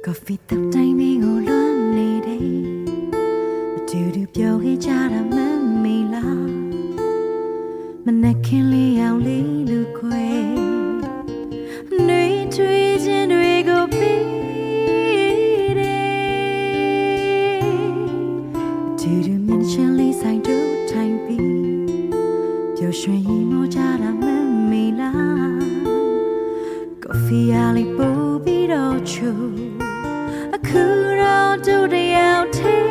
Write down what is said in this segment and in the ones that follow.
Coffee တောက်တိုင်းမင်းကိုလွမ်းနေတယ်အတူတူပြောခဲ့ကြတာမမေးလားမနဲ့ခင်လေးအောင်လေးလူခွဲနှွေးထွေးခြင်းတွေကိုပြီးတယ်အတူတူမျက်ချင်းလေးဆိုင်တို့ထိုင်ပြီးပျော်ရွှင်ရင်မောကြတာမမေးလား Coffee ရလေးပို့ပြီးတော့ချိုးအခုတော့တို့တယောက်တည်း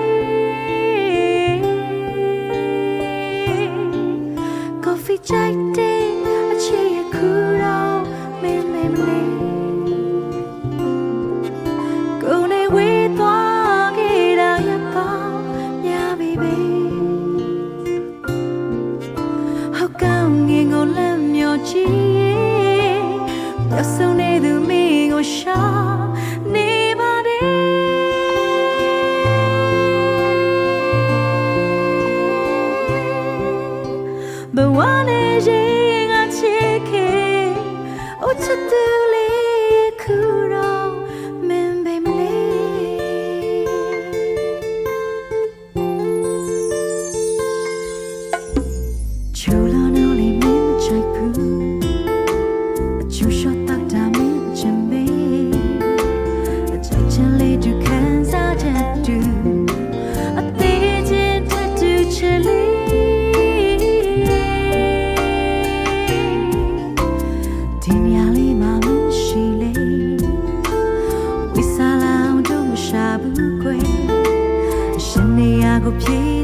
Coffee ကြိုက်တဲ့အချစ်ရခုတော့မင်းလေးကိုယ်နဲ့ဝေးသွားခဲ့တာရပါများပြီပဲဟောက်ကောင်းငင်ကိုလက်မြော်ကြည့်ပျော်ဆုံးနေသူမင်းကိုရှာနေBut one is in a chicken, oh, to do it, cool, men, baby. Chula, no, leave me the check proof. You shot that damage in me. A gently to Kansas tattoo. A digit tattoo chili. Go play